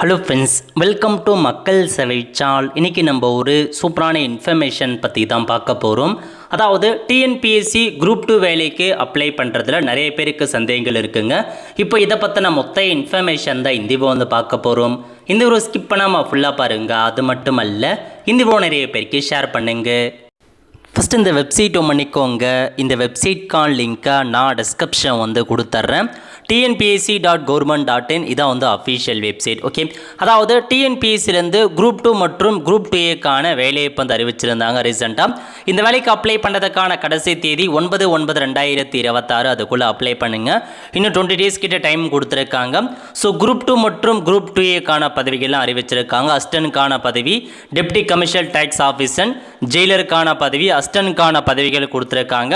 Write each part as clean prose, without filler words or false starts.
Hello friends, welcome to மக்கள் சேவை சால். இன்றைக்கி நம்ம ஒரு சூப்பரான இன்ஃபர்மேஷன் பற்றி தான் பார்க்க போகிறோம். அதாவது டிஎன்பிஎஸ்சி குரூப் 2 வேலைக்கு அப்ளை பண்ணுறதுல நிறைய பேருக்கு சந்தேகங்கள் இருக்குங்க. இப்போ இதை பற்றின மொத்த இன்ஃபர்மேஷன் தான் இந்த வீடியோ பார்க்க போகிறோம். இந்த வீடியோ ஸ்கிப் பண்ணாமல் ஃபுல்லாக பாருங்கள். அது மட்டும் அல்ல, இந்த வீடியோ நிறைய பேருக்கு ஷேர் பண்ணுங்கள். ஃபஸ்ட்டு இந்த வெப்சைட் பண்ணிக்கோங்க. இந்த வெப்சைட்கான லிங்க்கை நான் டிஸ்கிரிப்ஷன் கொடுத்துட்றேன். tnpsc.government.in இதான் அஃபீஷியல் வெப்சைட். ஓகே, அதாவது டிஎன்பிஎஸ்சிலேருந்து குரூப் 2 மற்றும் குரூப் 2ஏக்கான வேலையை அறிவிச்சிருந்தாங்க ரீசெண்டாக. இந்த வேலைக்கு அப்ளை பண்ணுறதுக்கான கடைசி தேதி 9/9/2026. அதுக்குள்ளே அப்ளை பண்ணுங்கள். இன்னும் 20 days கிட்ட டைம் கொடுத்துருக்காங்க. ஸோ குரூப் 2 மற்றும் குரூப் 2ஏக்கான பதவிகள்லாம் அறிவிச்சிருக்காங்க. அசிஸ்டன்ட்கான பதவி, டெப்டி கமர்ஷியல் டேக்ஸ் ஆஃபீஸர், ஜெயிலருக்கான பதவி, அசிஸ்டன்ட்கான பதவிகள் கொடுத்துருக்காங்க.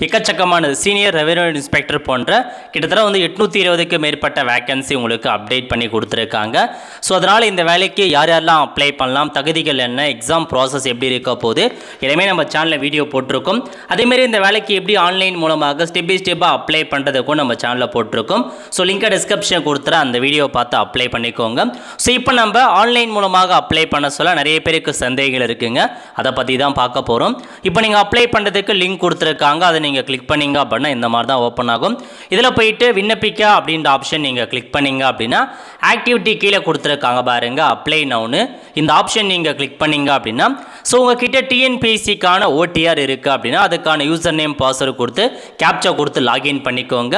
எக்கச்சக்கமான சீனியர் ரெவென்யூ இன்ஸ்பெக்டர் போன்ற கிட்டத்தட்ட 820க்கு மேற்பட்ட வேக்கன்சி உங்களுக்கு அப்டேட் பண்ணி கொடுத்துருக்காங்க. ஸோ அதனால் இந்த வேலைக்கு யார் யாரெல்லாம் அப்ளை பண்ணலாம், தகுதிகள் என்ன, எக்ஸாம் ப்ராசஸ் எப்படி இருக்க போது எல்லாமே நம்ம சேனலில் வீடியோ போட்டிருக்கோம். அதேமாரி இந்த வேலைக்கு எப்படி ஆன்லைன் மூலமாக ஸ்டெப் பை ஸ்டெப்பாக அப்ளை பண்ணுறதுக்கும் நம்ம சேனலில் போட்டிருக்கோம். ஸோ லிங்கை டிஸ்கிரிப்ஷன் கொடுத்துட்டு அந்த வீடியோ பார்த்து அப்ளை பண்ணிக்கோங்க. ஸோ இப்போ நம்ம ஆன்லைன் மூலமாக அப்ளை பண்ண சொல்ல நிறைய பேருக்கு சந்தேகங்கள் இருக்குங்க. அதை பற்றி தான் பார்க்க போகிறோம். இப்போ நீங்கள் அப்ளை பண்ணுறதுக்கு லிங்க் கொடுத்துருக்காங்க. அதை நீங்கள் கிளிக் பண்ணிங்க அப்படின்னா இந்த மாதிரி தான் ஓப்பன் ஆகும். இதில் போயிட்டு விண்ணப்பிக்க அப்படின்ற ஆப்ஷன் நீங்கள் கிளிக் பண்ணிங்க அப்படின்னா ஆக்டிவிட்டி கீழே கொடுத்துருக்காங்க பாருங்க, அப்ளை நவுன்னு. இந்த ஆப்ஷன் நீங்கள் கிளிக் பண்ணிங்க அப்படின்னா ஸோ உங்ககிட்ட டிஎன்பிஎஸ்சிக்கான ஓடிஆர் இருக்குது அப்படின்னா அதுக்கான யூசர் நேம் பாஸ்வேர்டு கொடுத்து கேப்சா கொடுத்து லாகின் பண்ணிக்கோங்க.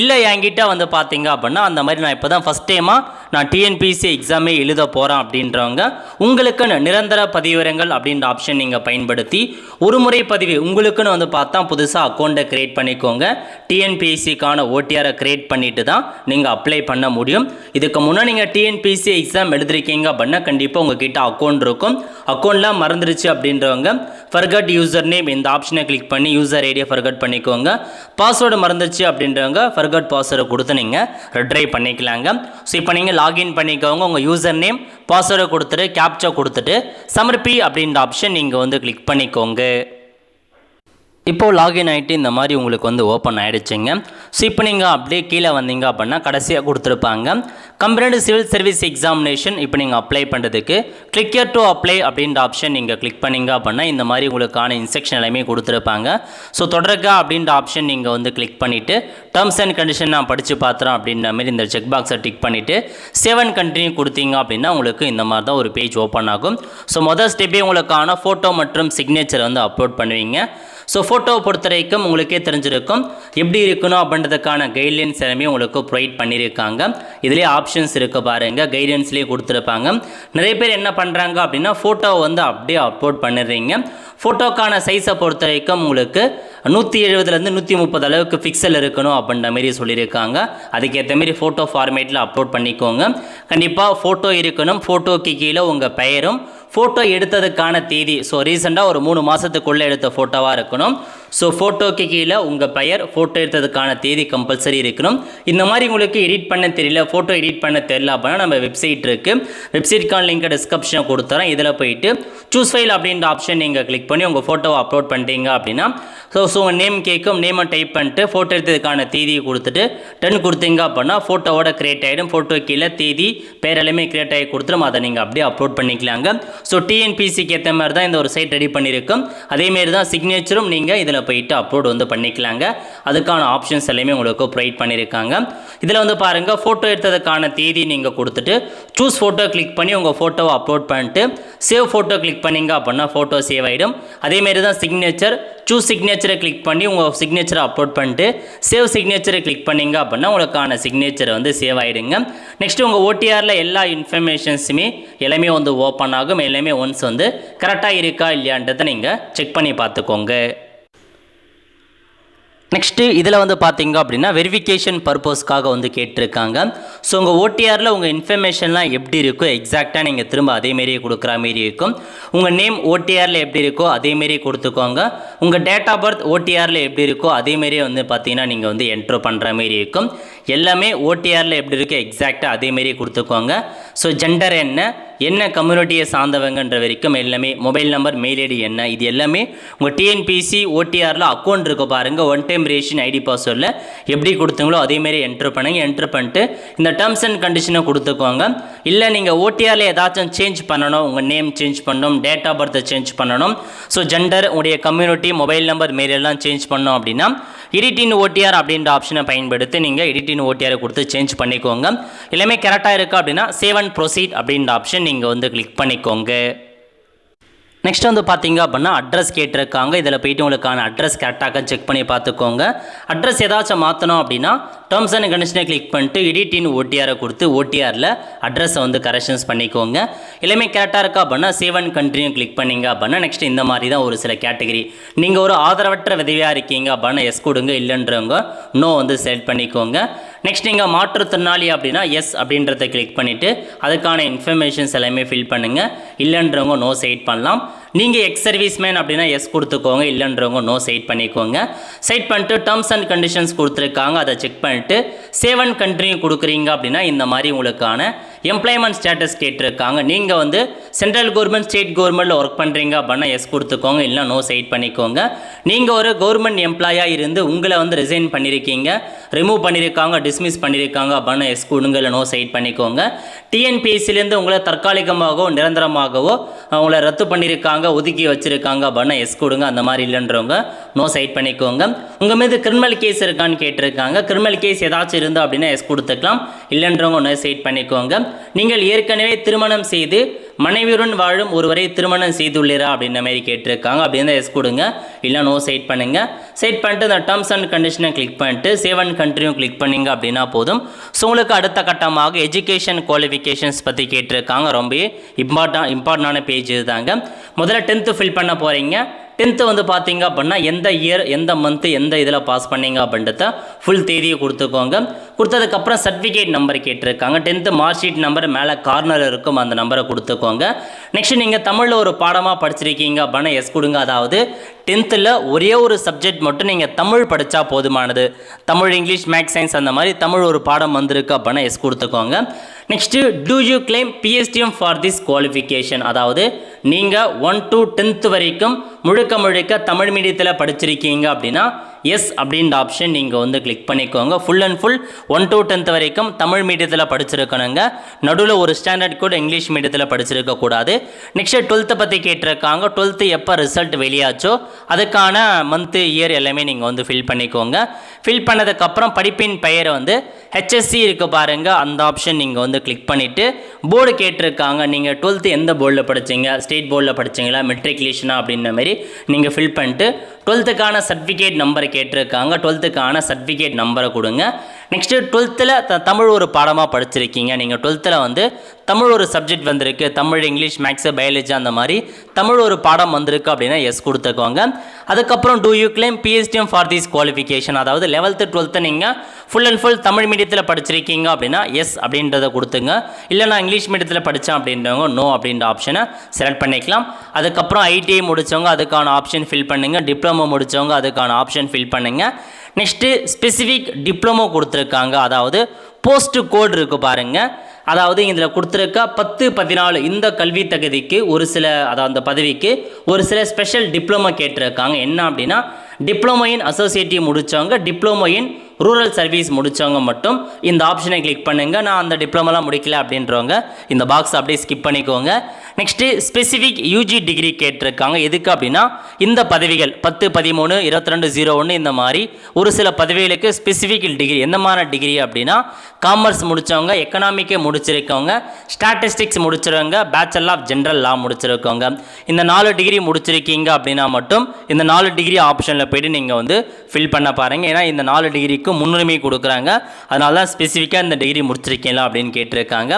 இல்லை என்கிட்ட பார்த்தீங்க அப்படின்னா அந்த மாதிரி நான் இப்போ தான் ஃபஸ்ட் டைமாக நான் டிஎன்பிஎஸ்சி எக்ஸாமே எழுத போகிறேன் அப்படின்றவங்க உங்களுக்கு நிரந்தர பதிவிறங்கள் அப்படின்ற ஆப்ஷன் நீங்கள் பயன்படுத்தி ஒரு முறை பதிவு உங்களுக்குன்னு பார்த்தா புதுசாக அக்கௌண்ட்டை க்ரியேட் பண்ணிக்கோங்க. டிஎன்பிஎஸ்சிக்கான ஓடிஆரை க்ரியேட் பண்ணிட்டு தான் நீங்கள் அப்ளை பண்ண முடியும். இதுக்கு முன்னே நீங்கள் டிஎன்பிஎஸ்சி எக்ஸாம் எழுதிருக்கீங்க அப்படின்னா கண்டிப்பாக உங்ககிட்ட அக்கௌண்ட் இருக்கும். அக்கௌண்ட்லாம் மறந்துருச்சு அப்படின்றவங்க ஃபர்கட் யூசர் நேம் இந்த ஆப்ஷனை கிளிக் பண்ணி யூசர் ஐடியை ஃபர்கட் பண்ணிக்கோங்க. பாஸ்வேர்டு மறந்துருச்சு அப்படின்றவங்க ஃபர்கட் பாஸ்வேர்டை கொடுத்து நீங்கள் ரெட்ரை பண்ணிக்கலாங்க. ஸோ இப்போ நீங்கள் லாகின் பண்ணிக்கோங்க. உங்கள் யூசர் நேம் பாஸ்வேர்டை கொடுத்துட்டு கேப்சா கொடுத்துட்டு சமர்ப்பி அப்படின்ற ஆப்ஷன் நீங்கள் கிளிக் பண்ணிக்கோங்க. இப்போது லாகின் ஆகிட்டு இந்த மாதிரி உங்களுக்கு ஓப்பன் ஆகிடுச்சிங்க. ஸோ இப்போ நீங்கள் அப்படியே கீழே வந்தீங்க அப்படின்னா கடைசியாக கொடுத்துருப்பாங்க கம்பைன்டு சிவில் சர்வீஸ் எக்ஸாமினேஷன். இப்போ நீங்கள் அப்ளை பண்ணுறதுக்கு கிளிக் ஹியர் டு அப்ளை அப்படின்ற ஆப்ஷன் நீங்கள் கிளிக் பண்ணிங்க அப்படின்னா இந்த மாதிரி உங்களுக்கான இன்ஸ்ட்ரக்ஷன் எல்லாமே கொடுத்துருப்பாங்க. ஸோ தொடர்க அப்படின்ற ஆப்ஷன் நீங்கள் கிளிக் பண்ணிவிட்டு டேர்ம்ஸ் அண்ட் கண்டிஷன் நான் படித்து பார்த்துறோம் அப்படின்ற மாதிரி இந்த செக் பாக்ஸை டிக் பண்ணிவிட்டு சேவ் அண்ட் கண்டினியூ கொடுத்தீங்க அப்படின்னா உங்களுக்கு இந்த மாதிரி தான் ஒரு பேஜ் ஓப்பன் ஆகும். ஸோ மொதல் ஸ்டெப்பே உங்களுக்கான ஃபோட்டோ மற்றும் சிக்னேச்சர் அப்லோட் பண்ணுவீங்க. ஸோ ஃபோட்டோவை பொறுத்த வரைக்கும் உங்களுக்கே தெரிஞ்சிருக்கும் எப்படி இருக்கணும் அப்படின்றதுக்கான கைட்லைன்ஸ் எல்லாமே உங்களுக்கு ப்ரொவைட் பண்ணியிருக்காங்க. இதிலே ஆப்ஷன்ஸ் இருக்க பாருங்கள், கைட்லைன்ஸ்லேயே கொடுத்துருப்பாங்க. நிறைய பேர் என்ன பண்ணுறாங்க அப்படின்னா ஃபோட்டோவை அப்படியே அப்லோட் பண்ணிடுறீங்க. ஃபோட்டோக்கான சைஸை பொறுத்த வரைக்கும் உங்களுக்கு 170லேருந்து 130 அளவுக்கு பிக்சல் இருக்கணும் அப்படின்ற மாரி சொல்லியிருக்காங்க. அதுக்கேற்ற மாரி ஃபோட்டோ ஃபார்மேட்டில் அப்லோட் பண்ணிக்கோங்க. கண்டிப்பாக ஃபோட்டோ இருக்கணும். ஃபோட்டோக்கு கீழே உங்கள் பெயரும் ஃபோட்டோ எடுத்ததுக்கான தேதி, ஸோ ரீசெண்டாக ஒரு 3 மாதத்துக்குள்ளே எடுத்த ஃபோட்டோவாக இருக்கணும். ஸோ ஃபோட்டோக்கு கீழே உங்கள் பெயர், ஃபோட்டோ எடுத்ததுக்கான தேதி கம்பல்சரி இருக்கணும். இந்த மாதிரி உங்களுக்கு எடிட் பண்ண தெரியல, ஃபோட்டோ எடிட் பண்ண தெரியல அப்படின்னா நம்ம வெப்சைட் இருக்குது. வெப்சைட்கான லிங்கை டிஸ்கிரிப்ஷனை கொடுத்துறேன். இதில் போயிட்டு சூஸ் ஃபைல் அப்படின்ற ஆப்ஷன் நீங்கள் கிளிக் பண்ணி உங்கள் ஃபோட்டோவை அப்லோட் பண்ணிட்டீங்க அப்படின்னா ஸோ உங்கள் நேம் கேட்கும். நேமை டைப் பண்ணிட்டு ஃபோட்டோ எடுத்ததுக்கான தேதியை கொடுத்துட்டு 10 கொடுத்தீங்க அப்படின்னா ஃபோட்டோவோட கிரியேட் ஆகிடும். ஃபோட்டோ கீழே தேதி பேர் எல்லாமே கிரியேட் ஆகி கொடுத்துரும். அதை நீங்கள் அப்படியே அப்லோட் பண்ணிக்கலாங்க. ஸோ டிஎன்பிஎஸ்சிக்கு ஏற்ற மாதிரி தான் இந்த ஒரு சைட் ரெடி பண்ணியிருக்கோம். அதேமாரி தான் சிக்னேச்சரும் நீங்கள் இதில் போயிட்டு அப்லோட் பண்ணிக்கலாங்க. அதுக்கான ஆப்ஷன்ஸ் எல்லாமே உங்களுக்கு ப்ரொவைட் பண்ணியிருக்காங்க. இதில் பாருங்கள், ஃபோட்டோ எடுத்ததுக்கான தேதி நீங்கள் கொடுத்துட்டு சூஸ் ஃபோட்டோ கிளிக் பண்ணி உங்கள் ஃபோட்டோவை அப்லோட் பண்ணிட்டு சேவ் ஃபோட்டோ கிளிக் பண்ணிங்க அப்படின்னா ஃபோட்டோ சேவ் ஆகிடும். அதேமாரி தான் சிக்னேச்சர், சூஸ் சிக்னேச்சரை கிளிக் பண்ணி உங்கள் சிக்னேச்சரை அப்லோட் பண்ணிட்டு சேவ் சிக்னேச்சரை கிளிக் பண்ணிங்க அப்படின்னா உங்களுக்கான சிக்னேச்சர் சேவ் ஆகிடுங்க. நெக்ஸ்ட்டு உங்கள் ஓடிஆரில் எல்லா இன்ஃபர்மேஷன்ஸுமே எல்லாமே ஓப்பன் ஆகும். எல்லாமே ஒன்ஸ் கரெக்டாக இருக்கா இல்லையான்றதை நீங்கள் செக் பண்ணி பார்த்துக்கோங்க. நெக்ஸ்ட்டு இதில் பார்த்தீங்க அப்படின்னா வெரிஃபிகேஷன் பர்பஸ்க்காக கேட்டிருக்காங்க. ஸோ உங்கள் ஓடிஆரில் உங்கள் இன்ஃபர்மேஷன்லாம் எப்படி இருக்கோ எக்ஸாக்டாக நீங்கள் திரும்ப அதேமாரியே கொடுக்குற மாரி இருக்கும். உங்கள் நேம் ஓடிஆரில் எப்படி இருக்கோ அதேமாரியே கொடுத்துக்கோங்க. உங்கள் டேட் ஆஃப் பர்த் ஓடிஆரில் எப்படி இருக்கோ அதேமாரியே பார்த்தீங்கன்னா நீங்கள் என்ட்ரு பண்ணுற மாரி இருக்கும். எல்லாமே ஓடிஆரில் எப்படி இருக்கோ எக்ஸாக்டாக அதேமாரியே கொடுத்துக்கோங்க. ஸோ ஜெண்டர் என்ன, என்ன கம்யூனிட்டியை சார்ந்தவங்கன்ற வரைக்கும் எல்லாமே மொபைல் நம்பர் மெயில் ஐடி என்ன இது எல்லாமே உங்கள் டிஎன்பிசி ஓடிஆரில் அக்கௌண்ட் இருக்க பாருங்கள் ஒன் டைம் ரேஷன் ஐடி பாஸ்வேர்டில் எப்படி கொடுத்தீங்களோ அதேமாரி என்ட்ரு பண்ணுங்க. என்ட்ரு பண்ணிட்டு இந்த டேர்ம்ஸ் அண்ட் கண்டிஷனை கொடுத்துக்கோங்க. இல்லை நீங்கள் ஓடிஆரில் ஏதாச்சும் சேஞ்ச் பண்ணணும், உங்கள் நேம் சேஞ்ச் பண்ணணும், டேட் ஆஃப் பர்த்தை சேஞ்ச் பண்ணணும், ஸோ ஜெண்டர் உங்களுடைய கம்யூனிட்டி மொபைல் நம்பர் மெயில் எல்லாம் சேஞ்ச் பண்ணோம் அப்படின்னா எடிட்டின் ஓடிஆர் அப்படின்ற ஆப்ஷனை பயன்படுத்தி நீங்கள் எடிட்டின் ஓடிஆரை கொடுத்து சேஞ்ச் பண்ணிக்கோங்க. எல்லாமே கரெக்டாக இருக்குது அப்படின்னா சேவ் அண்ட் ப்ரொசீட் அப்படின்ற ஆப்ஷன் நீங்கள் வந்து கிளிக் பண்ணிக்கோங்க. நெக்ஸ்ட் வந்து பார்த்தீங்க அப்படின்னா அட்ரஸ் கேட்டிருக்காங்க. இதில் போய்ட்டு உங்களுக்கான அட்ரஸ் கரெக்டாக செக் பண்ணி பார்த்துக்கோங்க. அட்ரஸ் ஏதாச்சும் மாற்றணும் அப்படின்னா டேர்ம்ஸ் அண்ட் கண்டிஷனை கிளிக் பண்ணிட்டு எடிட்டின் ஓடிஆரை கொடுத்து ஓடிஆரில் அட்ரஸை வந்து கரெக்ஷன்ஸ் பண்ணிக்கோங்க. எல்லாமே கரெக்டாக இருக்கா அப்படின்னா சேவ் அண்ட் கண்டினியூ கிளிக் பண்ணிங்க அப்படின்னா நெக்ஸ்ட் இந்த மாதிரி தான் ஒரு சில கேட்டகரி. நீங்கள் ஒரு ஆதரவற்ற விதவியாக இருக்கீங்க அப்படின்னா எஸ் கொடுங்க, இல்லைன்றவங்க நோ வந்து செலக்ட் பண்ணிக்கோங்க. நெக்ஸ்ட் நீங்கள் மாற்றுத்திறனாளி அப்படின்னா எஸ் அப்படின்றத கிளிக் பண்ணிவிட்டு அதுக்கான இன்ஃபர்மேஷன்ஸ் எல்லாமே ஃபில் பண்ணுங்கள். இல்லைன்றவங்க நோ செலக்ட் பண்ணலாம். நீங்கள் எக்ஸ் சர்வீஸ்மேன் அப்படின்னா எஸ் கொடுத்துக்கோங்க, இல்லைன்றவங்க நோ செலக்ட் பண்ணிக்கோங்க. செலக்ட் பண்ணிட்டு டேர்ம்ஸ் அண்ட் கண்டிஷன்ஸ் கொடுத்துருக்காங்க, அதை செக் பண்ணிட்டு சேவ் அண்ட் கண்டினியூ கொடுக்குறீங்க அப்படின்னா இந்த மாதிரி உங்களுக்கான எம்ப்ளாய்மெண்ட் ஸ்டேட்டஸ் கேட்டிருக்காங்க. நீங்கள் வந்து சென்ட்ரல் கவர்மெண்ட் ஸ்டேட் கவர்மெண்ட்டில் ஒர்க் பண்ணுறீங்க அப்படின்னா எஸ் கொடுத்துக்கோங்க, இல்லை நோ செலக்ட் பண்ணிக்கோங்க. நீங்கள் ஒரு கவர்மெண்ட் எம்ப்ளாயாக இருந்து உங்களை வந்து ரிசைன் பண்ணியிருக்கீங்க, ரிமூவ் பண்ணியிருக்காங்க, டிஸ்மிஸ் பண்ணியிருக்காங்க அப்படின்னா எஸ் கொடுங்க, இல்லை நோ செலக்ட் பண்ணிக்கோங்க. டிஎன்பிஎஸ்சிலேருந்து உங்களை தற்காலிகமாகவோ நிரந்தரமாகவோ அவங்கள ரத்து பண்ணியிருக்காங்க, ஒதுக்கி வச்சுருக்காங்க அப்படின்னா எஸ் கொடுங்க, அந்த மாதிரி இல்லைன்றவங்க நோ செலக்ட் பண்ணிக்கோங்க. உங்கள் மீது கிரிமினல் கேஸ் இருக்கான்னு கேட்டிருக்காங்க. கிரிமினல் கேஸ் ஏதாச்சும் இருந்தால் அப்படின்னா எஸ் கொடுத்துக்கலாம், இல்லைன்றவங்க நோ செலக்ட் பண்ணிக்கோங்க. நீங்கள் ஏற்கனவே திருமணம் செய்து மனைவியுடன் வாழும் ஒருவரை திருமணம் செய்துள்ளீரா அப்படின்ற மாதிரி கேட்டிருக்காங்க. அப்படி இருந்தால் எஸ் கொடுங்க, இல்லை நோ செலக்ட் பண்ணுங்கள். செலக்ட் பண்ணிட்டு இந்த டேர்ம்ஸ் அண்ட் கண்டிஷனை கிளிக் பண்ணிட்டு சேவ் அண்ட் கண்டினியூ கிளிக் பண்ணிங்க அப்படின்னா போதும். ஸோ உங்களுக்கு அடுத்த கட்டமாக எஜுகேஷன் குவாலிஃபிகேஷன்ஸ் பற்றி கேட்டிருக்காங்க. ரொம்ப இம்பார்ட்டண்டான பேஜ் இதுதாங்க. முதல்ல 10th ஃபில் பண்ண போகிறீங்க. 10th வந்து பார்த்தீங்க அப்படின்னா எந்த இயர் எந்த மந்த்து எந்த இதில் பாஸ் பண்ணீங்க அப்படின்றத ஃபுல் தேதியை கொடுத்துக்கோங்க. கொடுத்ததுக்கப்புறம் சர்டிஃபிகேட் நம்பர் கேட்டிருக்காங்க. 10th மார்க் ஷீட் நம்பர் மேலே கார்னர் இருக்கும், அந்த நம்பரை கொடுத்துக்கோங்க. நெக்ஸ்ட் நீங்கள் தமிழில் ஒரு பாடமாக படிச்சிருக்கீங்க அப்படின்னா எஸ் கொடுங்க. அதாவது 10th ஒரே ஒரு சப்ஜெக்ட் மட்டும் நீங்கள் தமிழ் படித்தா போதுமானது. தமிழ், இங்கிலீஷ், மேக்ஸ், சயின்ஸ் அந்த மாதிரி தமிழ் ஒரு பாடம் வந்திருக்கு அப்படின்னா எஸ் கொடுத்துக்கோங்க. Next do you claim PSTM for this qualification, அதாவது நீங்கள் 1 to 10th வரைக்கும் முழுக்க தமிழ் மீடியத்தில் படிச்சிருக்கீங்க அப்படின்னா எஸ் அப்படின்ற ஆப்ஷன் நீங்கள் வந்து கிளிக் பண்ணிக்கோங்க. Full and full 1 to 10th வரைக்கும் தமிழ் மீடியத்தில் படிச்சிருக்கணுங்க. நடுவில் ஒரு ஸ்டாண்டர்ட் கூட இங்கிலீஷ் மீடியத்தில் படிச்சிருக்கக்கூடாது. நெக்ஸ்ட்டு 12th பற்றி கேட்டிருக்காங்க. 12th எப்போ ரிசல்ட் வெளியாச்சோ அதுக்கான மந்த்து இயர் எல்லாமே நீங்கள் வந்து ஃபில் பண்ணிக்கோங்க. ஃபில் பண்ணதுக்கப்புறம் படிப்பின் பெயரை வந்து ஹெச்எஸ்சி இருக்க பாருங்கள், அந்த ஆப்ஷன் நீங்கள் வந்து கிளிக் பண்ணிவிட்டு போர்டு கேட்டிருக்காங்க. நீங்கள் 12th எந்த போர்டில் படித்தீங்க, ஸ்டேட் போர்டில் படித்தீங்களா, மெட்ரிகுலேஷனா அப்படின்ற மாதிரி நீங்கள் ஃபில் பண்ணிட்டு 12th சர்டிஃபிகேட் நம்பரை கேட்டிருக்காங்க. 12th சர்டிஃபிகேட் நம்பரை கொடுங்க. நெக்ஸ்ட்டு 12th தமிழ் ஒரு பாடமாக படிச்சிருக்கீங்க. நீங்கள் 12th வந்து தமிழ் ஒரு சப்ஜெக்ட் வந்திருக்கு, தமிழ், இங்கிலீஷ், மேக்ஸு, பயாலஜி அந்த மாதிரி தமிழ் ஒரு பாடம் வந்திருக்கு அப்படின்னா எஸ் கொடுத்துக்கோங்க. அதுக்கப்புறம் do you claim PSTM for this qualification, அதாவது 11th 12th நீங்கள் ஃபுல் அண்ட் ஃபுல் தமிழ் மீடியத்தில் படிச்சிருக்கீங்க அப்படின்னா எஸ் அப்படின்றத கொடுத்துங்க. இல்லை நான் இங்கிலீஷ் மீடியத்தில் படித்தேன் அப்படின்றவங்க நோ அப்படின்ற ஆப்ஷனை செலக்ட் பண்ணிக்கலாம். அதுக்கப்புறம் ஐடிஐ முடித்தவங்க அதுக்கான ஆப்ஷன் ஃபில் பண்ணுங்கள். டிப்ளமோ முடித்தவங்க அதுக்கான ஆப்ஷன் ஃபில் பண்ணுங்கள். நெக்ஸ்ட்டு ஸ்பெசிஃபிக் டிப்ளமோ கொடுத்துருக்காங்க, அதாவது போஸ்ட் கோட் இருக்குது பாருங்கள். அதாவது இதில் கொடுத்துருக்க 10, 14 இந்த கல்வி தகுதிக்கு ஒரு சில, அதாவது அந்த பதவிக்கு ஒரு சில ஸ்பெஷல் டிப்ளமோ கேட்டிருக்காங்க. என்ன அப்படின்னா டிப்ளமோ இன் அசோசியேட்டிவ் முடித்தவங்க, டிப்ளமோ இன் ரூரல் சர்வீஸ் முடித்தவங்க மட்டும் இந்த ஆப்ஷனை கிளிக் பண்ணுங்கள். நான் அந்த டிப்ளமோலாம் முடிக்கல அப்படின்றவங்க இந்த பாக்ஸ் அப்படியே ஸ்கிப் பண்ணிக்கோங்க. நெக்ஸ்ட்டு ஸ்பெசிஃபிக் யூஜி டிகிரி கேட்டிருக்காங்க. எதுக்கு அப்படின்னா இந்த பதவிகள் 10, 13, 22, 01 இந்த மாதிரி ஒரு சில பதவிகளுக்கு ஸ்பெசிஃபிக் டிகிரி. எந்த மாதிரி டிகிரி அப்படின்னா காமர்ஸ் முடித்தவங்க, எக்கனாமிக்கை முடிச்சிருக்கவங்க, ஸ்டாட்டிஸ்டிக்ஸ் முடிச்சிருவங்க, பேச்சுலர் ஆஃப் ஜென்ரல் லா முடிச்சிருக்கவங்க, இந்த 4 டிகிரி முடிச்சிருக்கீங்க அப்படின்னா மட்டும் இந்த 4 டிகிரி ஆப்ஷனில் போய்ட்டு நீங்கள் வந்து ஃபில் பண்ண பாருங்கள். ஏன்னா இந்த 4 டிகிரிக்கு முன்னுரிமை கொடுக்குறாங்க, அதனால தான் ஸ்பெசிஃபிக்காக இந்த டிகிரி முடிச்சிருக்கீங்களா அப்படின்னு கேட்டிருக்காங்க.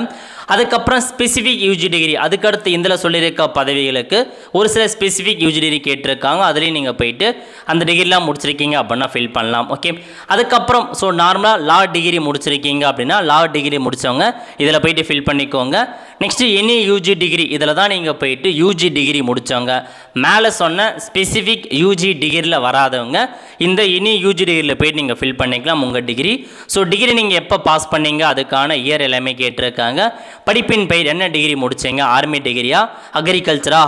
அதுக்கப்புறம் ஸ்பெசிஃபிக் யூஜி டிகிரி, அதுக்கடுத்து இதில் சொல்லியிருக்க பதவிகளுக்கு ஒரு சில ஸ்பெசிஃபிக் யூஜி டிகிரி கேட்டிருக்காங்க. அதுலேயும் நீங்கள் போயிட்டு அந்த டிகிரிலாம் முடிச்சிருக்கீங்க அப்படின்னா ஃபில் பண்ணலாம். ஓகே, அதுக்கப்புறம் ஸோ நார்மலாக லா டிகிரி முடிச்சிருக்கீங்க அப்படின்னா லா டிகிரி முடித்தவங்க இதில் போயிட்டு ஃபில் பண்ணிக்கோங்க. நெக்ஸ்ட்டு எனி யூஜி டிகிரி, இதில் தான் நீங்கள் போயிட்டு யூஜி டிகிரி முடித்தவங்க, மேலே சொன்ன ஸ்பெசிஃபிக் யூஜி டிகிரியில் வராதவங்க இந்த எனி யூஜி டிகிரியில் போயிட்டு நீங்கள் ஃபில் பண்ணிக்கலாம் உங்கள் டிகிரி. ஸோ டிகிரி நீங்கள் எப்போ பாஸ் பண்ணீங்க அதுக்கான இயர் எல்லாமே கேட்டிருக்காங்க. படிப்பின் பெயர் என்ன டிகிரி முடிச்சிங்க, ஆர்மி டிகிரியா, அக்ரிகல்ச்சரா,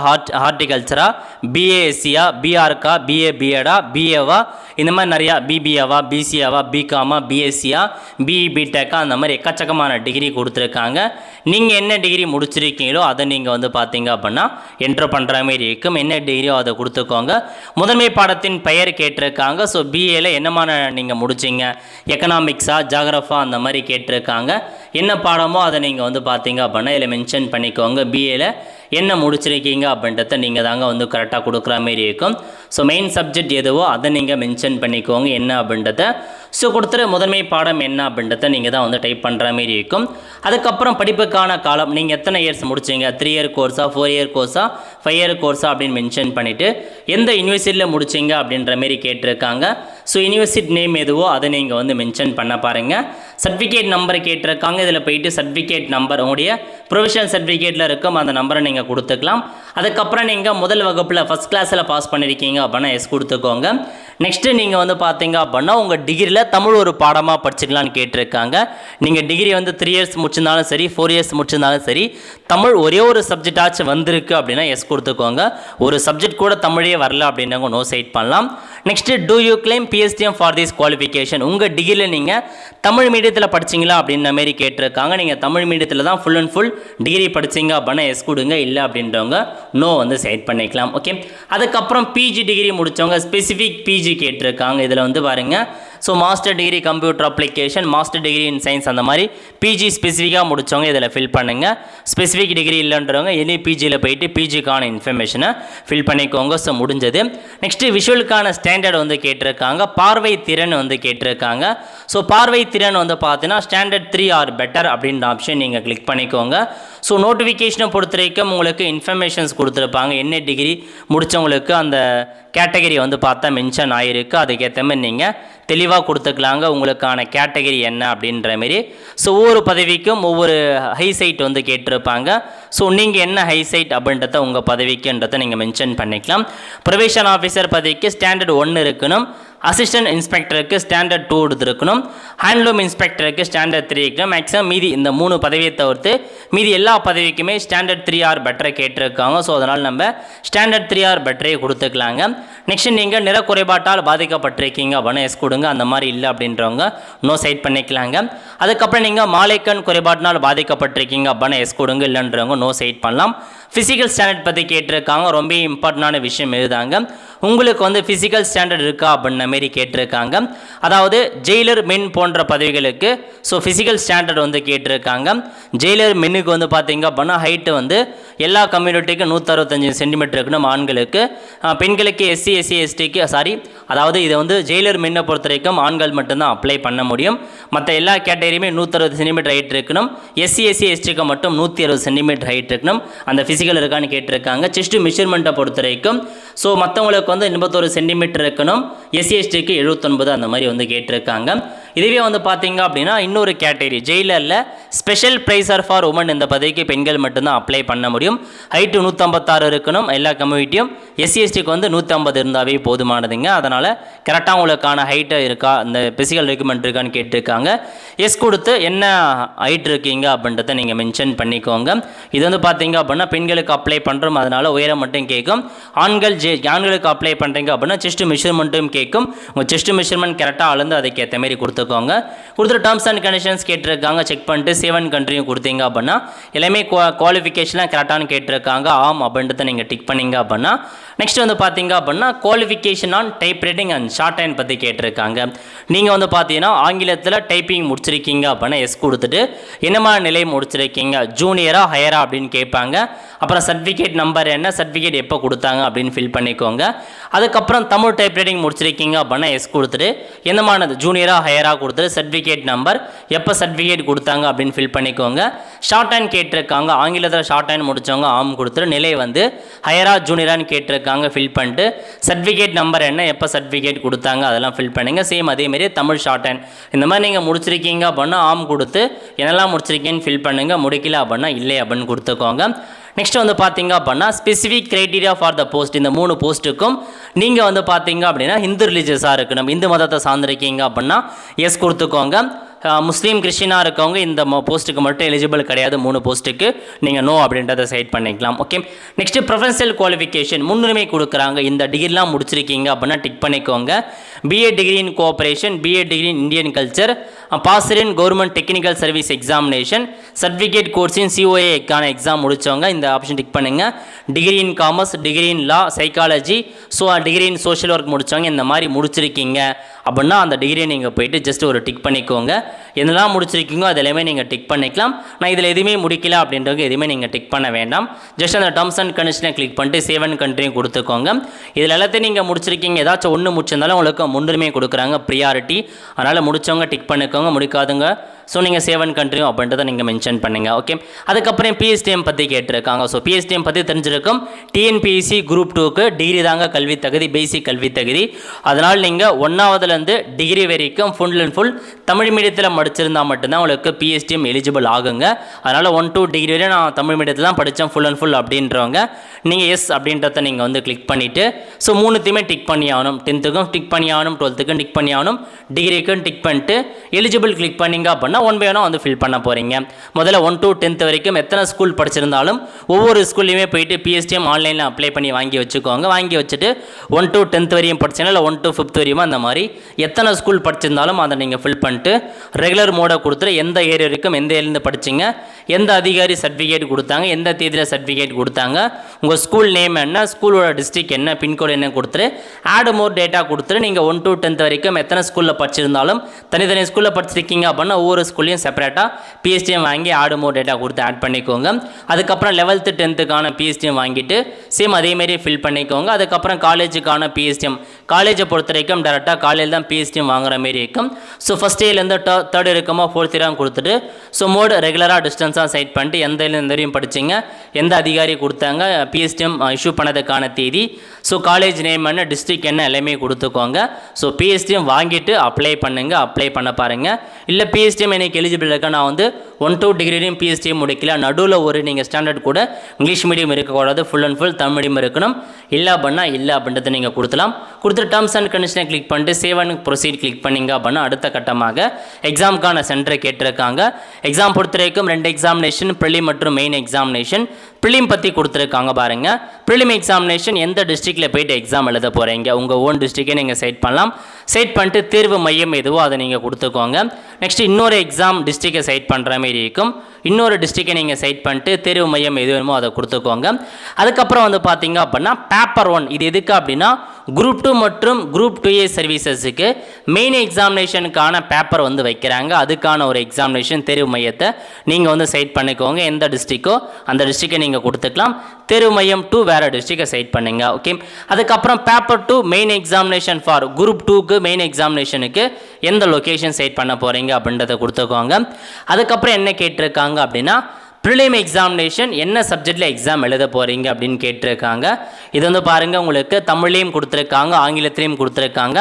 ஹார்டிகல்ச்சரா, பிஏஎஸ்சியா, பிஆர்கா, பிஏ பிஎடா, பிஏவா, இந்த மாதிரி நிறையா பிபிஏவா, பிசிஏவா, பிகாமா, பிஎஸ்சியா, பிஇ பிடெக்கா, அந்த மாதிரி எக்கச்சக்கமான டிகிரி கொடுத்துருக்காங்க. நீங்கள் என்ன டிகிரி முடிச்சிருக்கீங்களோ அதை நீங்கள் வந்து பார்த்தீங்க அப்படின்னா என்ட்ரு பண்ணுற மாதிரி இருக்கும். என்ன டிகிரியோ அதை கொடுத்துக்கோங்க. முதன்மை பாடத்தின் பெயர் கேட்டிருக்காங்க. ஸோ பிஏல என்னமான நீங்கள் முடிச்சிங்க, எக்கனாமிக்ஸா, ஜாகிரஃபா, அந்த மாதிரி கேட்டிருக்காங்க. என்ன பாடமோ அதை நீங்கள் வந்து பார்த்தீங்க அப்படின்னா இதில் மென்ஷன் பண்ணிக்கோங்க. பிஏல என்ன முடிச்சிருக்கீங்க அப்படின்றத நீங்கள் தாங்க வந்து கரெக்டாக கொடுக்குற மாதிரி இருக்கும். ஸோ மெயின் சப்ஜெக்ட் எதுவோ அதை நீங்கள் மென்ஷன் பண்ணிக்கோங்க என்ன அப்படின்றத. ஸோ கொடுத்துரு முதன்மை பாடம் என்ன அப்படின்றத நீங்கள் தான் வந்து டைப் பண்ணுற மாதிரி இருக்கும். அதுக்கப்புறம் படிப்புக்கான காலம் நீங்கள் எத்தனை இயர்ஸ் முடிச்சிங்க, 3 இயர் கோர்ஸா, 4 இயர் கோர்ஸா, 5 இயர் கோர்ஸா அப்படின்னு மென்ஷன் பண்ணிவிட்டு எந்த யூனிவர்சிட்டியில் முடிச்சிங்க அப்படின்ற மாரி கேட்டிருக்காங்க. ஸோ யூனிவர்சிட்டி நேம் எதுவோ அதை நீங்கள் வந்து மென்ஷன் பண்ண பாருங்கள். சர்டிஃபிகேட் நம்பர் கேட்டிருக்காங்க. இதில் போயிட்டு சர்டிஃபிகேட் நம்பர் உங்களுடைய ப்ரொவிஷனல் சர்டிஃபிகேட்டில் இருக்கும், அந்த நம்பரை நீங்கள் கொடுத்துக்கலாம். அதுக்கப்புறம் நீங்கள் முதல் வகுப்பில் ஃபஸ்ட் கிளாஸில் பாஸ் பண்ணியிருக்கீங்க அப்படின்னா எஸ் கொடுத்துக்கோங்க. நெக்ஸ்ட்டு நீங்கள் வந்து பார்த்தீங்க அப்படின்னா உங்கள் டிகிரியில் தமிழ் ஒரு பாடமாக படிச்சுக்கலான்னு கேட்டிருக்காங்க. நீங்கள் டிகிரி வந்து 3 இயர்ஸ் முடிச்சிருந்தாலும் சரி, 4 இயர்ஸ் முடிச்சிருந்தாலும் சரி, தமிழ் ஒரே ஒரு சப்ஜெக்டாச்சும் வந்திருக்கு அப்படின்னா எஸ் கொடுத்துக்கோங்க. ஒரு சப்ஜெக்ட் கூட தமிழே வரல அப்படின்னாங்க நோ சைட் பண்ணலாம். Next do you claim PSTM for this qualification, உங்கள் டிகிரியில் நீங்கள் தமிழ் மீடியத்தில் படிச்சிங்களா அப்படின்ற மாரி கேட்டிருக்காங்க. நீங்கள் தமிழ் மீடியத்தில் தான் ஃபுல் அண்ட் ஃபுல் டிகிரி படிச்சிங்க அப்படின்னா எஸ் கொடுங்க, இல்லை அப்படின்றவங்க நோ வந்து சைட் பண்ணிக்கலாம். ஓகே, அதுக்கப்புறம் பிஜி டிகிரி முடித்தவங்க ஸ்பெசிஃபிக் பிஜி கேட்டிருக்காங்க. இதில் வந்து பாருங்கள், so master degree computer application, master degree in science, அந்த மாதிரி பிஜி ஸ்பெசிஃபிக்காக முடித்தவங்க இதில் ஃபில் பண்ணுங்கள். ஸ்பெசிஃபிக் டிகிரி இல்லைன்றவங்க எனி பிஜியில் போயிட்டு பிஜிக்கான இன்ஃபர்மேஷனை ஃபில் பண்ணிக்கோங்க. ஸோ முடிஞ்சது. நெக்ஸ்ட்டு விஷுவலுக்கான ஸ்டாண்டர்ட் வந்து கேட்டிருக்காங்க. பார்வை திறன் வந்து கேட்டிருக்காங்க. ஸோ பார்வை திறன் வந்து பார்த்தீங்கன்னா ஸ்டாண்டர்ட் 3 ஆர் பெட்டர் அப்படின்ற ஆப்ஷன் நீங்கள் கிளிக் பண்ணிக்கோங்க. ஸோ நோட்டிஃபிகேஷனை பொறுத்த வரைக்கும் உங்களுக்கு இன்ஃபர்மேஷன்ஸ் கொடுத்துருப்பாங்க. என்ன டிகிரி முடித்தவங்களுக்கு அந்த கேட்டகரி வந்து பார்த்தா மென்ஷன் ஆகிருக்கு. அதுக்கேற்ற மாதிரி நீங்கள் தெளிவாக கொடுத்துக்கலாங்க உங்களுக்கான கேட்டகரி என்ன அப்படின்ற மாரி. ஸோ ஒவ்வொரு பதவிக்கும் ஒவ்வொரு ஹைசைட் வந்து கேட்டிருப்பாங்க. ஸோ நீங்கள் என்ன ஹைசைட் அப்படின்றத உங்கள் பதவிக்குன்றதை நீங்கள் மென்ஷன் பண்ணிக்கலாம். ப்ரொவிஷன் ஆஃபீஸர் பதவிக்கு ஸ்டாண்டர்ட் 1 இருக்கணும். அசிஸ்டன்ட் இன்ஸ்பெக்டருக்கு ஸ்டாண்டர்ட் 2 இருக்கணும். ஹேண்ட்லூம் இன்ஸ்பெக்டருக்கு ஸ்டாண்டர்ட் 3 இருக்கணும். மேக்ஸிமம் மீதி இந்த 3 பதவியை தவிர்த்து மீதி எல்லா பதவிக்குமே ஸ்டாண்டர்ட் 3 ஆர் பெட்டரை கேட்டிருக்காங்க. ஸோ அதனால் நம்ம ஸ்டாண்டர்ட் 3 ஆர் பெட்டரே கொடுத்துக்கலாங்க. நெக்ஸ்ட் நீங்கள் நிற குறைபாட்டால் பாதிக்கப்பட்டிருக்கீங்க அப்படின்னா எஸ் கொடுங்க. அந்த மாதிரி இல்லை அப்படின்றவங்க நோ சைட் பண்ணிக்கலாங்க. அதுக்கப்புறம் நீங்கள் மாலைக்கண் குறைபாட்டினால் பாதிக்கப்பட்டிருக்கீங்க அப்படின்னா எஸ் கொடுங்க, இல்லைன்றவங்க நோ சைட் பண்ணலாம். ஃபிசிக்கல் ஸ்டாண்டர்ட் பற்றி கேட்டிருக்காங்க. ரொம்ப இம்பார்ட்டண்டான விஷயம் இதுதாங்க. உங்களுக்கு வந்து ஃபிசிக்கல் ஸ்டாண்டர்ட் இருக்கா அப்படின்ன மாரி கேட்டிருக்காங்க. அதாவது ஜெயிலர் மென் போன்ற பதவிகளுக்கு ஸோ ஃபிசிக்கல் ஸ்டாண்டர்ட் வந்து கேட்டிருக்காங்க. ஜெயிலர் மென்னுக்கு வந்து பார்த்தீங்க அப்படின்னா ஹைட்டு வந்து எல்லா கம்யூனிட்டிக்கும் 165 சென்டிமீட்டர் இருக்கணும் ஆண்களுக்கு. பெண்களுக்கு எஸ்சி எஸ்டிக்கு அதாவது இதை வந்து ஜெயிலர் மென்னை பொறுத்த வரைக்கும் ஆண்கள் மட்டும்தான் அப்ளை பண்ண முடியும். மற்ற எல்லா கேட்டகரியுமே 160 சென்டிமீட்டர் ஹைட் இருக்கணும். எஸ்சி எஸ்டிக்கு மட்டும் 160 சென்டிமீட்டர் ஹைட் இருக்கணும். அந்த ஃபிசிக்கல் இருக்கான்னு கேட்டிருக்காங்க. செஸ்ட் மெஷர்மெண்ட்டை பொறுத்த வரைக்கும் ஸோ மற்றவங்களுக்கு வந்து 81 சென்டிமீட்டர் இருக்கணும். எஸ்சி எஸ்டிக்கு 79 அந்த மாதிரி வந்து கேட்டிருக்காங்க. இதுவே வந்து பார்த்தீங்க அப்படின்னா இன்னொரு கேட்டகரி ஜெயிலரில் ஸ்பெஷல் ப்ரைஸர் ஃபார் உமன், இந்த பதவிக்கு பெண்கள் மட்டும்தான் அப்ளை பண்ண முடியும். ஹைட்டு 156 இருக்கணும் எல்லா கம்யூனிட்டியும். எஸ்சி எஸ்டிக்கு வந்து 150 இருந்தாவே போதுமானதுங்க. அதனால் கரெக்டாக உங்களுக்கான ஹைட்டு இருக்கா, இந்த ஃபிசிக்கல் ரெக்குமெண்ட் இருக்கான்னு கேட்டிருக்காங்க. எஸ் கொடுத்து என்ன ஹைட் இருக்கீங்க அப்படின்றத நீங்கள் மென்ஷன் பண்ணிக்கோங்க. இது வந்து பார்த்தீங்க அப்படின்னா பெண்களுக்கு அப்ளை பண்ணுறோம், அதனால் உயரம் மட்டும் கேட்கும். ஆண்களுக்கு அப்ளை பண்ணுறீங்க அப்படின்னா செஸ்ட் மெஷர்மெண்ட்டும் கேட்கும். உங்கள் செஸ்ட் மெஷர்மெண்ட் கரெக்டாக அளந்து அதுக்கேற்ற மாதிரி கொடுத்துக்கோங்க. டேர்ம்ஸ் அண்ட் கண்டிஷன்ஸ் கேட்டிருக்காங்க. செக் பண்ணிட்டு 7 கண்ட்ரியும் கொடுத்தீங்க அப்படின்னா எல்லாமே குவாலிஃபிகேஷன்லாம் கரெக்டானு கேட்டிருக்காங்க. ஆம் அப்படின்றத நீங்கள் டிக் பண்ணிங்க அப்படின்னா நெக்ஸ்ட் வந்து பார்த்தீங்க அப்படின்னா qualification on type writing and short hand பற்றி கேட்டிருக்காங்க. நீங்கள் வந்து பார்த்தீங்கன்னா ஆங்கிலத்தில் டைப்பிங் முடிச்சிருக்கீங்க அப்படின்னா எஸ் கொடுத்துட்டு என்னமான நிலை முடிச்சிருக்கீங்க, ஜூனியரா ஹையரா அப்படின்னு கேட்பாங்க. அப்புறம் சர்டிஃபிகேட் நம்பர் என்ன, சர்டிஃபிகேட் எப்போ கொடுத்தாங்க அப்படின்னு ஃபில் பண்ணிக்கோங்க. அதுக்கப்புறம் தமிழ் டைப் ரைட்டிங் முடிச்சிருக்கீங்க அப்படின்னா எஸ் கொடுத்துட்டு என்னமானது ஜூனியரா ஹையரா கொடுத்துட்டு சர்டிஃபிகேட் நம்பர் எப்போ சர்டிஃபிகேட் கொடுத்தாங்க அப்படின்னு ஃபில் பண்ணிக்கோங்க. ஷார்ட் ஹேண்ட் கேட்டிருக்காங்க. ஆங்கிலத்தில் ஷார்ட் ஹேண்ட் முடித்தவங்க ஆம் கொடுத்துட்டு நிலை வந்து ஹையரா ஜூனியரான்னு கேட்டிருக்காங்க. ஃபில் பண்ணிட்டு சர்டிஃபிகேட் நம்பர் என்ன எப்போ சர்டிஃபிகேட் கொடுத்தாங்க அதெல்லாம் ஃபில் பண்ணுங்க. சேம் அதேமாரி தமிழ் ஷார்ட் ஹேண்ட் இந்த மாதிரி நீங்கள் முடிச்சிருக்கீங்க அப்படின்னா ஆம் கொடுத்து என்னெல்லாம் முடிச்சிருக்கீங்கன்னு ஃபில் பண்ணுங்கள். முடிக்கல அப்படின்னா இல்லை அப்படின்னு கொடுத்துக்கோங்க. நெக்ஸ்ட் வந்து பார்த்தீங்க அப்படின்னா specific criteria for the post, இந்த 3 போஸ்ட்டுக்கும் நீங்கள் வந்து பார்த்தீங்க அப்படின்னா ஹிந்து ரிலீஜியஸாக இருக்கணும், இந்து மதத்தை சார்ந்திருக்கீங்க அப்படின்னா எஸ் கொடுத்துக்கோங்க. முஸ்லீம் கிறிஸ்டினாக இருக்கவங்க இந்த போஸ்ட்டுக்கு மட்டும் எலிஜிபிள் கிடையாது, 3 போஸ்ட்டுக்கு நீங்கள் நோ அப்படின்றத செட் பண்ணிக்கலாம். ஓகே, நெக்ஸ்ட்டு ப்ரொஃபஷனல் குவாலிஃபிகேஷன் முன்னுரிமை கொடுக்குறாங்க. இந்த டிகிரிலாம் முடிச்சிருக்கீங்க அப்படின்னா டிக் பண்ணிக்கோங்க. BA degree in cooperation, BA degree in Indian culture, pass in government technical service examination, certificate course in சிஓஏக்கான எக்ஸாம் முடித்தவங்க இந்த ஆப்ஷன் டிக் பண்ணுங்கள். Degree in commerce, degree in law, psychology, degree in social work முடித்தவங்க இந்த மாதிரி முடிச்சிருக்கீங்க அப்படின்னா அந்த டிகிரியை நீங்கள் போயிட்டு ஜஸ்ட் ஒரு டிக் பண்ணிக்கோங்க. என்னெல்லாம் முடிச்சிருக்கீங்களோ அது எல்லாமே நீங்கள் டிக் பண்ணிக்கலாம். நான் இதில் எதுவுமே முடிக்கல அப்படின்றவங்க எதுவுமே நீங்கள் டிக் பண்ண வேண்டாம். ஜஸ்ட் அந்த டர்ம்ஸ் அண்ட் கண்டிஷனை கிளிக் பண்ணிட்டு சேவ் அண்ட் கண்ட்ரியும் கொடுத்துக்கோங்க. இதில் எல்லாத்தையும் நீங்கள் முடிச்சிருக்கீங்க, ஏதாச்சும் ஒன்று முடிச்சிருந்தாலும் உங்களுக்கு முன்னுரிமை கொடுக்குறாங்க, ப்ரியாரிட்டி. அதனால் முடித்தவங்க டிக் பண்ணிக்கோங்க, முடிக்காதுங்க ஸோ நீங்கள் சேவ் அண்ட் கண்ட்ரியும் அப்படின்றத நீங்கள் மென்ஷன் பண்ணுங்கள். ஓகே, அதுக்கப்புறம் பிஎஸ்டிஎம் பற்றி கேட்டிருக்காங்க. ஸோ பிஎஸ்டிஎம் பற்றி தெரிஞ்சிருக்கும். டிஎன்பிஎஸ்சி குரூப் 2க்கு டிகிரி தாங்க கல்வி தகுதி, பேசிக் கல்வி தகுதி. அதனால் நீங்கள் 1ஆவதுலேருந்து டிகிரி வரைக்கும் ஃபுல் அண்ட் ஃபுல் தமிழ் மீடியத்தில் படிச்சிருந்தால் மட்டும்தான் உங்களுக்கு பிஎஸ்டிஎம் எலிஜிபிள் ஆகுங்க. அதனால் 1 to டிகிரி வரை நான் தமிழ் மீடியத்தில் தான் படித்தேன் ஃபுல் அண்ட் ஃபுல் அப்படின்றவங்க நீங்கள் எஸ் அப்படின்றத நீங்கள் வந்து கிளிக் பண்ணிவிட்டு ஸோ 3த்தையுமே டிக் பண்ணி ஆகணும். 10த்துக்கும் டிக் பண்ணி ஆகணும், 12த்துக்கும் டிக் பண்ணி ஆகணும், டிகிரிக்கும் டிக் பண்ணிட்டு எலிஜிபிள் கிளிக் பண்ணிங்க அப்படின்னா 1 by 1 வந்து ஃபில் பண்ண போகிறீங்க. முதல்ல 1 to 10th வரைக்கும் எத்தனை ஸ்கூல் படிச்சிருந்தாலும் ஒவ்வொரு ஸ்கூல்லையுமே போயிட்டு பிஎஸ்டிஎம் ஆன்லைனில் அப்ளை பண்ணி வாங்கி வச்சுக்கோங்க. வாங்கி வச்சுட்டு 1 to 10th வரையும் படிச்சிங்கன்னா இல்லை 1 to 5th வரையும் அந்த மாதிரி எத்தனை ஸ்கூல் படிச்சிருந்தாலும் அதை நீங்கள் ஃபில் பண்ணிட்டு ரெகுலர் மோடை கொடுத்துட்டு எந்த ஏரியா வரைக்கும் எந்த ஏரியிலேருந்து படிச்சிங்க, எந்த அதிகாரி சர்டிஃபிகேட் கொடுத்தாங்க, எந்த தேதியில் சர்டிஃபிகேட் கொடுத்தாங்க, உங்கள் ஸ்கூல் நேம் என்ன, ஸ்கூலோட டிஸ்ட்ரிக்ட் என்ன, பின்கோடு என்ன கொடுத்துட்டு ஆட் மோர் டேட்டா கொடுத்துட்டு நீங்கள் 1 to 10th வரைக்கும் எத்தனை ஸ்கூலில் படிச்சிருந்தாலும் தனித்தனி ஸ்கூலில் படிச்சிருக்கீங்க அப்படின்னா ஒவ்வொரு ஸ்கூல்லையும் செப்பரேட்டாக பிஎஸ்டிஎம் வாங்கி ஆட் மோர் டேட்டா கொடுத்து ஆட் பண்ணிக்கோங்க. அதுக்கப்புறம் 11th 10th பிஎஸ்டிஎம் வாங்கிட்டு சேம் அதேமாரி ஃபில் பண்ணிக்கோங்க. அதுக்கப்புறம் காலேஜுக்கான பிஎஸ்டிஎம், காலேஜை பொறுத்த வரைக்கும் டேரெக்டாக காலேஜ் தான் பிஎஸ்டிஎம் வாங்குற மாரி இருக்கும். ஸோ ஃபஸ்ட் இயர்லேருந்து 3rd இருக்குமோ 4th இயராக கொடுத்துட்டு ஸோ மோடு ரெகுலராக டிஸ்டன்ஸாக செட் பண்ணிட்டு எந்த வரையும் படிச்சிங்க, எந்த அதிகாரி கொடுத்தாங்க, பிஎஸ்டிஎம் இஷ்யூ பண்ணதுக்கான தேதி, ஸோ காலேஜ் நேம் என்ன, டிஸ்ட்ரிக்ட் என்ன எல்லாமே கொடுத்துக்கோங்க. ஸோ பிஎஸ்டிஎம் வாங்கிட்டு அப்ளை பண்ணுங்கள், அப்ளை பண்ண பாருங்கள். இல்லை பிஎஸ்டிஎம் எனக்கு எலிஜிபிள் இருக்கா, நான் வந்து 1 to டிகிரியும் பிஎஸ்டிஎம் முடிக்கல, நடுவில் ஒரு நீங்கள் ஸ்டாண்டர்ட் கூட இங்கிலீஷ் மீடியம் இருக்கக்கூடாது, full and full Tamil medium இருக்கணும், இல்லை அப்படின்னா இல்லை அப்படின்றத நீங்கள் கொடுத்துலாம். கொடுத்துட்டு டர்ம்ஸ் அண்ட் கண்டிஷனை கிளிக் பண்ணிட்டு சேவ் அண்ட் ப்ரொசீட் கிளிக் பண்ணிங்க அப்படின்னா அடுத்த கட்டமாக எக்ஸாமுக்கான சென்டரை கேட்டிருக்காங்க. எக்ஸாம் பொறுத்த வரைக்கும் 2 எக்ஸாமினேஷன், ப்ரிலிம் மற்றும் மெயின் எக்ஸாமினேஷன். ப்ரிலிம் பற்றி கொடுத்துருக்காங்க பாருங்கள். ப்ரிலிம் எக்ஸாமினேஷன் எந்த டிஸ்ட்ரிக்டில் போய்ட்டு எக்ஸாம் எழுத போகிறீங்க, உங்கள் ஓன் டிஸ்ட்ரிக்டே நீங்கள் செட் பண்ணலாம். செட் பண்ணிட்டு தேர்வு மையம் எதுவோ அதை நீங்கள் கொடுத்துக்கோங்க. நெக்ஸ்ட் இன்னொரு எக்ஸாம் டிஸ்ட்ரிக்டை செட் பண்ணுற மாதிரி இருக்கும். இன்னொரு டிஸ்ட்ரிக்டை நீங்கள் செட் பண்ணிட்டு தேர்வு மையம் எது வேணுமோ அதை கொடுத்துக்கோங்க. அதுக்கப்புறம் வந்து பார்த்தீங்க அப்படின்னா பேப்பர் 1 இது எதுக்கு அப்படின்னா குரூப் 2 மற்றும் குரூப் 2A சர்வீசஸுக்கு மெயின் எக்ஸாமினேஷனுக்கான பேப்பர் வந்து வைக்கிறாங்க. அதுக்கான ஒரு எக்ஸாமினேஷன் தேர்வு மையத்தை நீங்கள் வந்து செட் பண்ணிக்கோங்க. எந்த டிஸ்ட்ரிக்கோ அந்த டிஸ்ட்ரிக்டை நீங்கள் கொடுத்துக்கலாம். தேர்வு மையம் 2 வேறு டிஸ்ட்ரிக்டை செட் பண்ணுங்க. ஓகே, அதுக்கப்புறம் paper 2 main examination for group 2க்கு மெயின் எக்ஸாமினேஷனுக்கு எந்த லொக்கேஷன் செட் பண்ண போகிறீங்க அப்படின்றத கொடுத்துக்கோங்க. அதுக்கப்புறம் என்ன கேட்டிருக்காங்க அப்படின்னா ப்ரிலிம் எக்ஸாமினேஷன் என்ன சப்ஜெக்டில் எக்ஸாம் எழுத போகிறீங்க அப்படின்னு கேட்டிருக்காங்க. இது வந்து பாருங்கள் உங்களுக்கு தமிழ்லேயும் கொடுத்துருக்காங்க, ஆங்கிலத்திலையும் கொடுத்துருக்காங்க.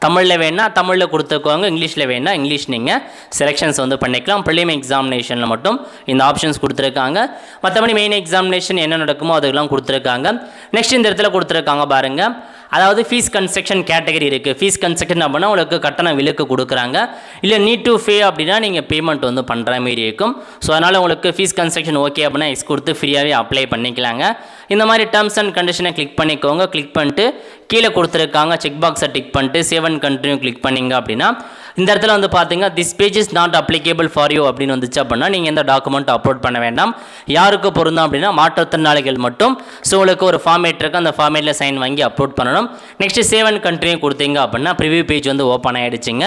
தமிழில் வேணால் தமிழில் கொடுத்துக்கோங்க, இங்கிலீஷில் வேணால் இங்கிலீஷ் நீங்கள் செலெக்ஷன்ஸ் வந்து பண்ணிக்கலாம். ப்ரிலிம் எக்ஸாமினேஷனில் மட்டும் இந்த ஆப்ஷன்ஸ் கொடுத்துருக்காங்க. மற்றபடி மெயின் எக்ஸாமினேஷன் என்ன நடக்குமோ அதுக்கெல்லாம் கொடுத்துருக்காங்க. நெக்ஸ்ட் இந்த இடத்துல கொடுத்துருக்காங்க பாருங்கள், அதாவது ஃபீஸ் கன்ஸ்ட்ரக்ஷன் கேட்டகரி இருக்குது. ஃபீஸ் கன்ஸ்ட்ரக்ஷன் அப்படின்னா உங்களுக்கு கட்டணம் விலக்கு கொடுக்குறாங்க. இல்லை நீட் டு பே அப்படின்னா நீங்கள் பேமெண்ட் வந்து பண்ணுற மாரி இருக்கும். ஸோ அதனால் உங்களுக்கு ஃபீஸ் கன்ஸ்ட்ரக்ஷன் ஓகே அப்படின்னா எக்ஸ் கொடுத்து ஃப்ரீயாகவே அப்ளை பண்ணிக்கலாங்க. இந்த மாதிரி டர்ம்ஸ் அண்ட் கண்டிஷனை கிளிக் பண்ணிக்கோங்க. கிளிக் பண்ணிட்டு கீழே கொடுத்துருக்காங்க செக் பாக்ஸை டிக் பண்ணிட்டு சேவ் அண்ட் கண்டினியூ கிளிக் பண்ணிங்க அப்படின்னா இந்த இடத்துல வந்து பார்த்தீங்க this page is not applicable for you அப்படின்னு வந்துச்சு அப்படின்னா நீங்கள் எந்த டாக்குமெண்ட் அப்லோட் பண்ண வேண்டாம். யாருக்கு பொருந்தும் அப்படின்னா மாற்றுத்திறனாளிகள் மட்டும். ஸோ உங்களுக்கு ஒரு ஃபார்மேட் இருக்குது, அந்த ஃபார்மேட்டில் சைன் வாங்கி அப்லோட் பண்ணணும். நெக்ஸ்ட் சேவ் அண்ட் கண்டினியூ கொடுத்தீங்க அப்படின்னா ப்ரிவியூ பேஜ் வந்து ஓப்பன் ஆகிடுச்சிங்க.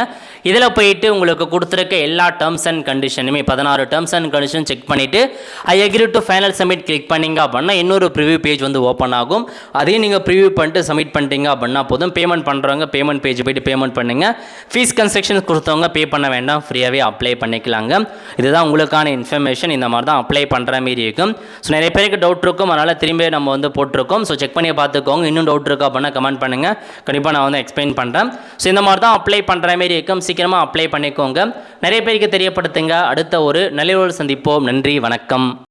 இதில் போயிட்டு உங்களுக்கு கொடுத்துருக்க எல்லா டேர்ம்ஸ் அண்ட் கண்டிஷனுமே 16 டேர்ம்ஸ் அண்ட் கண்டிஷன் செக் பண்ணிவிட்டு I agree to final submit click பண்ணிங்க அப்படின்னா இன்னொரு ப்ரிவியூ பேஜ் வந்து ஓப்பன் ஆகும். அதையும் நீங்கள் ப்ரிவியூ பண்ணிட்டு சப்மிட் பண்ணிட்டீங்க அப்படின்னா போதும். பேமெண்ட் பண்ணுறவங்க பேமெண்ட் பேஜ் போய்ட்டு பேமெண்ட் பண்ணுங்கள். ஃபீஸ் கன்ஸ்ட்ரக்ஷன் கொடுத்தவங்க பே பண்ண வேண்டாம், ஃப்ரீயாகவே அப்ளை பண்ணிக்கலாங்க. இதுதான் உங்களுக்கான இன்ஃபர்மேஷன். இந்த மாதிரி தான் அப்ளை பண்ணுற மாரி இருக்கும். ஸோ நிறைய பேருக்கு டவுட் இருக்கும், அதனால் திரும்பி நம்ம வந்து போட்டிருக்கோம். ஸோ செக் பண்ணி பார்த்துக்கோங்க. இன்னும் டவுட் இருக்கா அப்படின்னா கமெண்ட் பண்ணுங்கள், கண்டிப்பாக நான் வந்து எக்ஸ்பிளைன் பண்ணுறேன். ஸோ இந்த மாதிரி தான் அப்ளை பண்ணுற மாரி இருக்கும். சீக்கிரமாக அப்ளை பண்ணிக்கோங்க. நிறைய பேருக்கு தெரியப்படுத்துங்க. அடுத்த ஒரு நல்ல சந்திப்போம். நன்றி, வணக்கம்.